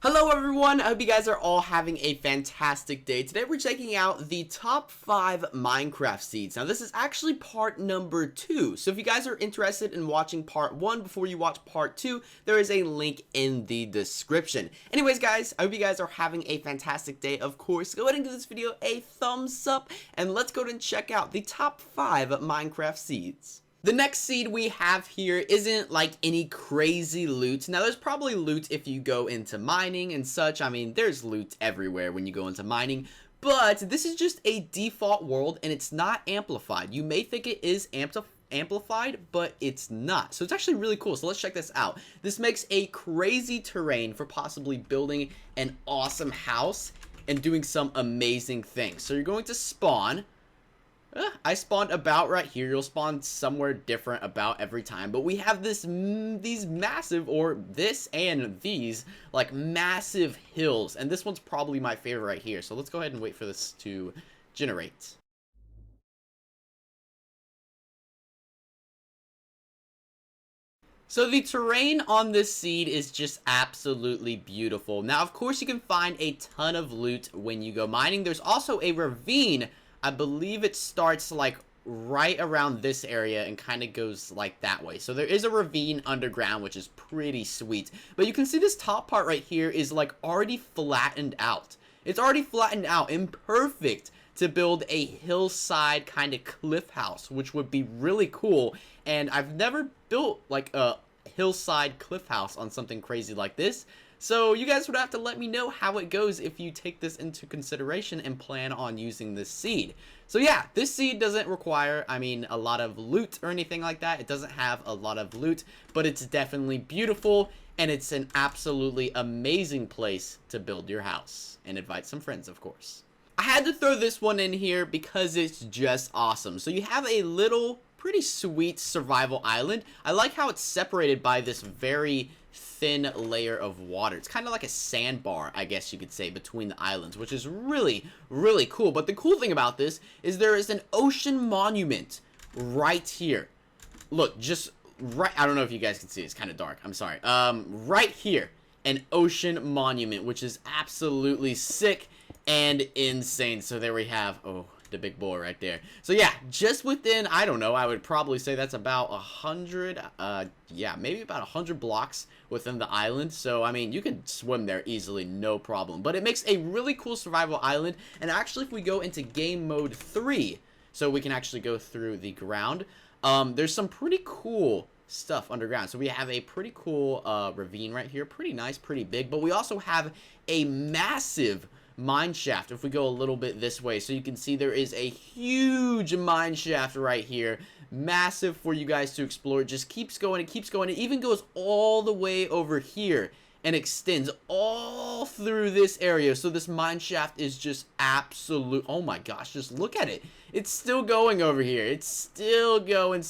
Hello everyone, I hope you guys are all having a fantastic day. Today we're checking out the top 5 Minecraft seeds. Now this is actually part number 2, so if you guys are interested in watching part 1 before you watch part 2, there is a link in the description. Anyways guys, I hope you guys are having a fantastic day. Of course, go ahead and give this video a thumbs up, and let's go ahead and check out the top 5 Minecraft seeds. The next seed we have here isn't like any crazy loot. Now there's probably loot if you go into mining and such. I mean, there's loot everywhere when you go into mining. But this is just a default world and it's not amplified. You may think it is amplified, but it's not. So it's actually really cool. So let's check this out. This makes a crazy terrain for possibly building an awesome house and doing some amazing things. So you're going to spawn. I spawned about right here. You'll spawn somewhere different about every time. But we have these massive, or this and these, like massive hills. And this one's probably my favorite right here. So let's go ahead and wait for this to generate. So the terrain on this seed is just absolutely beautiful. Now, of course, you can find a ton of loot when you go mining. There's also a ravine. I believe it starts like right around this area and kind of goes like that way. So there is a ravine underground, which is pretty sweet. But you can see this top part right here is like already flattened out. It's already flattened out and perfect to build a hillside kind of cliff house, which would be really cool. And I've never built like a hillside cliff house on something crazy like this. So you guys would have to let me know how it goes if you take this into consideration and plan on using this seed. So yeah, this seed doesn't require, a lot of loot or anything like that. It doesn't have a lot of loot, but it's definitely beautiful and it's an absolutely amazing place to build your house and invite some friends, of course. I had to throw this one in here because it's just awesome. So you have a little pretty sweet survival island. I like how it's separated by this very thin layer of water. It's kind of like a sandbar, I guess you could say, between the islands, which is really, really cool. But the cool thing about this is there is an ocean monument right here. Look, just right, I don't know if you guys can see, it's kind of dark, I'm sorry. Right here, an ocean monument, which is absolutely sick and insane. So there we have, oh, the big boy right there. So yeah, just within, I don't know, I would probably say that's about 100, yeah, maybe about 100 blocks within the island. So I mean, you can swim there easily, no problem. But it makes a really cool survival island. And actually, if we go into game mode 3, so we can actually go through the ground, there's some pretty cool stuff underground. So we have a pretty cool ravine right here, pretty nice, pretty big. But we also have a massive mine shaft if we go a little bit this way. So you can see there is a huge mine shaft right here, massive for you guys to explore. It just keeps going, it keeps going. It even goes all the way over here and extends all through this area. So this mine shaft is just absolute, oh my gosh, just look at it. It's still going over here. It's still going,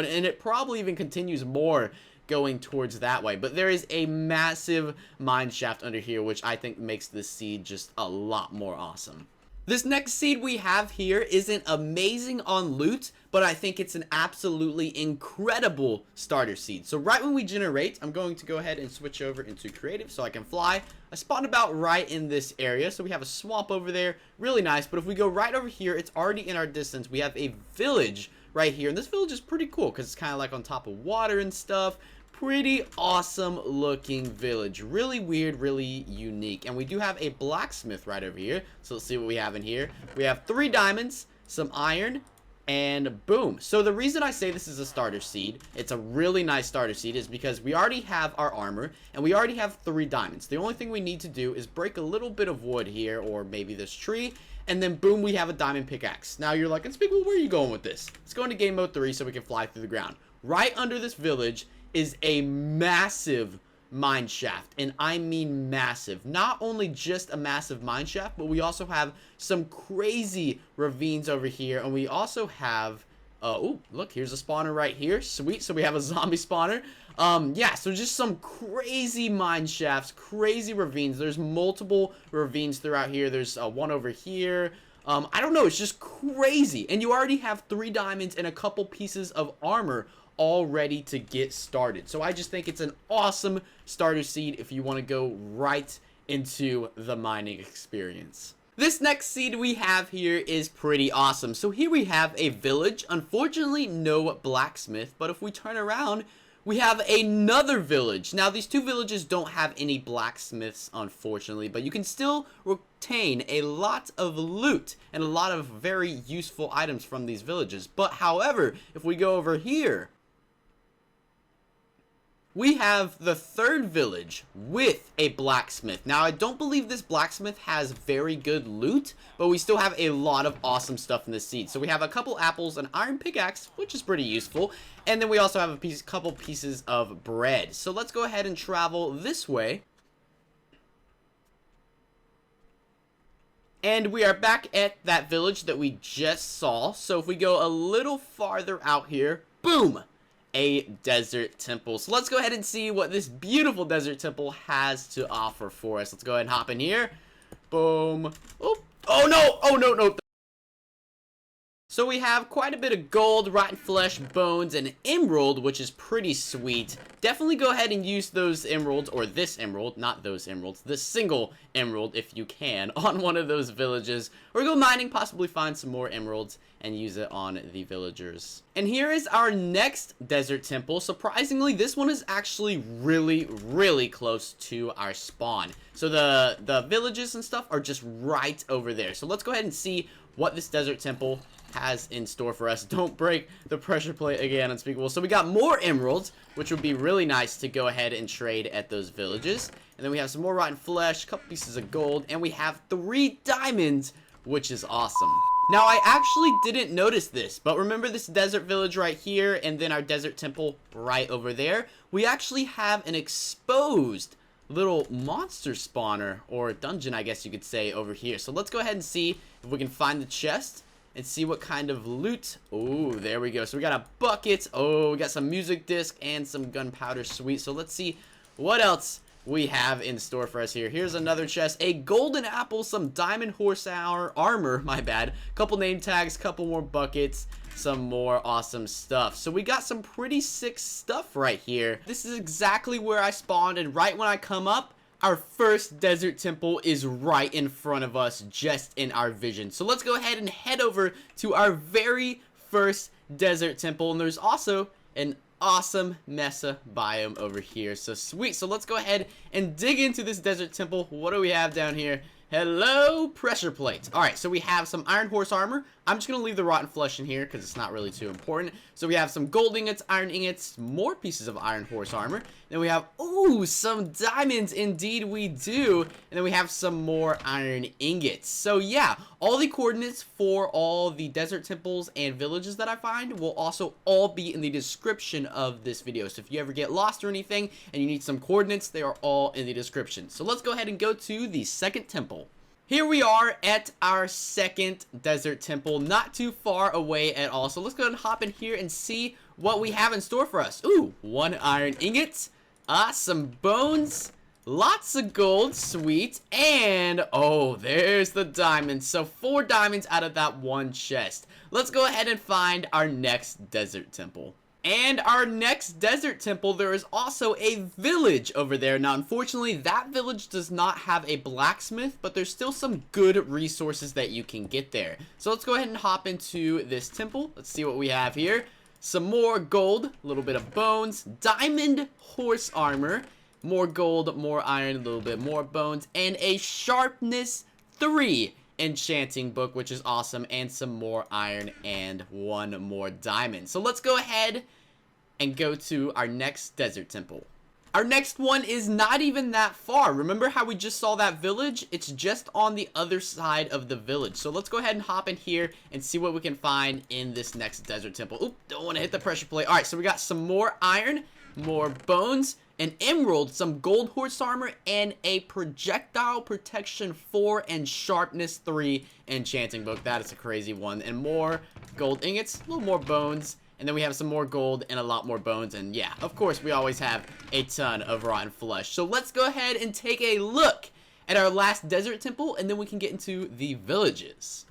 and it probably even continues more going towards that way. But there is a massive mine shaft under here, which I think makes this seed just a lot more awesome. This next seed we have here isn't amazing on loot, but I think it's an absolutely incredible starter seed. So right when we generate, I'm going to go ahead and switch over into creative so I can fly. I spawned about right in this area, so we have a swamp over there, really nice. But if we go right over here, it's already in our distance. We have a village right here, and this village is pretty cool because it's kind of like on top of water and stuff. Pretty awesome looking village, really weird, really unique. And we do have a blacksmith right over here, so let's see what we have in here. We have 3 diamonds, some iron, and boom. So the reason I say this is a starter seed, it's a really nice starter seed, is because we already have our armor and we already have 3 diamonds. The only thing we need to do is break a little bit of wood here, or maybe this tree, and then boom, we have a diamond pickaxe. Now you're like, Unspeakable, where are you going with this? Let's go into game mode 3 so we can fly through the ground. Right under this village is a massive mine shaft, and I mean massive. Not only just a massive mine shaft, but we also have some crazy ravines over here, and we also have oh, look, here's a spawner right here. Sweet. So we have a zombie spawner. Yeah, so just some crazy mine shafts, crazy ravines. There's multiple ravines throughout here. There's one over here. I don't know, it's just crazy. And you already have 3 diamonds and a couple pieces of armor all ready to get started. So I just think it's an awesome starter seed if you want to go right into the mining experience. This next seed we have here is pretty awesome. So here we have a village. Unfortunately, no blacksmith, but if we turn around, we have another village. Now, these two villages don't have any blacksmiths, unfortunately, but you can still retain a lot of loot and a lot of very useful items from these villages. But however, if we go over here, we have the third village with a blacksmith. Now, I don't believe this blacksmith has very good loot, but we still have a lot of awesome stuff in this seed. So we have a couple apples, an iron pickaxe, which is pretty useful, and then we also have a couple pieces of bread. So let's go ahead and travel this way. And we are back at that village that we just saw. So if we go a little farther out here, boom! A desert temple. So let's go ahead and see what this beautiful desert temple has to offer for us. Let's go ahead and hop in here. Boom. Oh no! Oh no, no. So we have quite a bit of gold, rotten flesh, bones, and emerald, which is pretty sweet. Definitely go ahead and use those emeralds, or this emerald, not those emeralds, this single emerald if you can, on one of those villages. Or go mining, possibly find some more emeralds, and use it on the villagers. And here is our next desert temple. Surprisingly, this one is actually really, really close to our spawn. So the villages and stuff are just right over there. So let's go ahead and see what this desert temple has in store for us. Don't break the pressure plate again, unspeakable. So we got more emeralds, which would be really nice to go ahead and trade at those villages. And then we have some more rotten flesh, a couple pieces of gold, and we have 3 diamonds, which is awesome. Now, I actually didn't notice this, but remember this desert village right here, and then our desert temple right over there? We actually have an exposed little monster spawner, or dungeon, I guess you could say, over here. So let's go ahead and see if we can find the chest and see what kind of loot. Oh, there we go. So we got a bucket. Oh, we got some music disc and some gunpowder. Sweet. So let's see what else we have in store for us here. Here's another chest. A golden apple, some diamond armor, my bad. Couple name tags, couple more buckets, some more awesome stuff. So we got some pretty sick stuff right here. This is exactly where I spawned, and right when I come up, our first desert temple is right in front of us, just in our vision. So let's go ahead and head over to our very first desert temple. And there's also an awesome mesa biome over here. So sweet. So let's go ahead and dig into this desert temple. What do we have down here? Hello, pressure plate. Alright, so we have some iron horse armor. I'm just going to leave the rotten flesh in here because it's not really too important. So we have some gold ingots, iron ingots, more pieces of iron horse armor. Then we have, ooh, some diamonds. Indeed we do. And then we have some more iron ingots. So yeah, all the coordinates for all the desert temples and villages that I find will also all be in the description of this video. So if you ever get lost or anything and you need some coordinates, they are all in the description. So let's go ahead and go to the second temple. Here we are at our second desert temple, not too far away at all. So let's go ahead and hop in here and see what we have in store for us. Ooh, 1 iron ingot, some bones, lots of gold, sweet, and oh, there's the diamonds. So 4 diamonds out of that 1 chest. Let's go ahead and find our next desert temple. And our next desert temple, there is also a village over there. Now, unfortunately, that village does not have a blacksmith, but there's still some good resources that you can get there. So let's go ahead and hop into this temple. Let's see what we have here. Some more gold, a little bit of bones, diamond horse armor, more gold, more iron, a little bit more bones, and a sharpness 3 enchanting book, which is awesome, and some more iron and 1 more diamond. So let's go ahead and go to our next desert temple. Our next one is not even that far. Remember how we just saw that village? It's just on the other side of the village. So let's go ahead and hop in here and see what we can find in this next desert temple. Oop, don't want to hit the pressure plate. All right, so we got some more iron, more bones, an emerald, some gold horse armor, and a projectile protection 4 and sharpness 3 enchanting book. That is a crazy one. And more gold ingots, a little more bones, and then we have some more gold and a lot more bones. And yeah, of course, we always have a ton of rotten flesh. So let's go ahead and take a look at our last desert temple, and then we can get into the villages.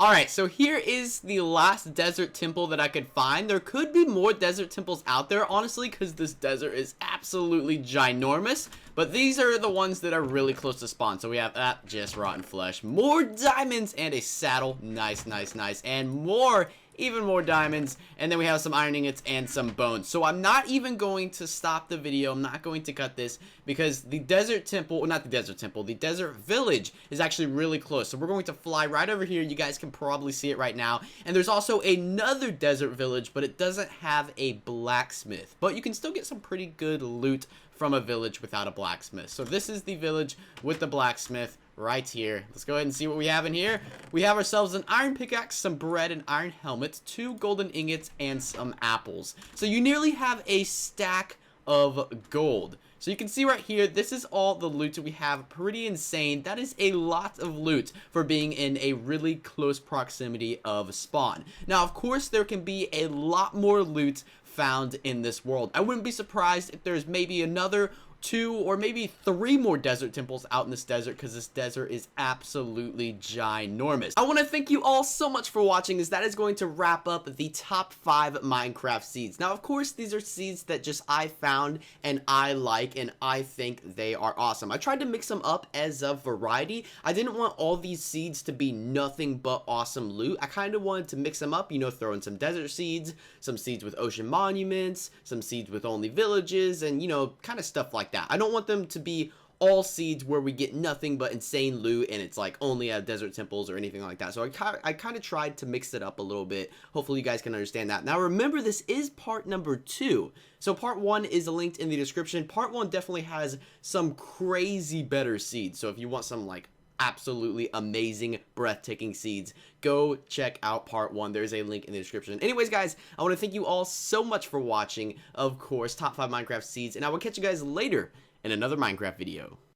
Alright, so here is the last desert temple that I could find. There could be more desert temples out there, honestly, because this desert is absolutely ginormous. But these are the ones that are really close to spawn. So we have that, just rotten flesh. More diamonds and a saddle. Nice, nice, nice. And more, even more diamonds. And then we have some iron ingots and some bones. So I'm not even going to stop the video. I'm not going to cut this because the desert temple, well, not the desert temple, the desert village is actually really close. So we're going to fly right over here. You guys can probably see it right now. And there's also another desert village, but it doesn't have a blacksmith. But you can still get some pretty good loot from a village without a blacksmith. So this is the village with the blacksmith right here. Let's go ahead and see what we have in here. We have ourselves an iron pickaxe, some bread, an iron helmet, 2 golden ingots, and some apples. So you nearly have a stack of gold. So you can see right here, this is all the loot that we have. Pretty insane. That is a lot of loot for being in a really close proximity of spawn. Now, of course, there can be a lot more loot found in this world. I wouldn't be surprised if there's maybe another 2 or maybe 3 more desert temples out in this desert, because this desert is absolutely ginormous. I want to thank you all so much for watching, as that is going to wrap up the top 5 Minecraft seeds. Now, of course, these are seeds that just I found and I like, and I think they are awesome. I tried to mix them up as a variety. I didn't want all these seeds to be nothing but awesome loot. I kind of wanted to mix them up, you know, throw in some desert seeds, some seeds with ocean monuments, some seeds with only villages, and, you know, kind of stuff like that. I don't want them to be all seeds where we get nothing but insane loot and it's like only at desert temples or anything like that. So I kind of tried to mix it up a little bit. Hopefully you guys can understand that. Now remember, this is part number 2. So part 1 is linked in the description. Part 1 definitely has some crazy better seeds. So if you want some like absolutely amazing, breathtaking seeds, go check out part 1. There's a link in the description. Anyways, guys, I want to thank you all so much for watching, of course, top 5 Minecraft seeds, and I will catch you guys later in another Minecraft video.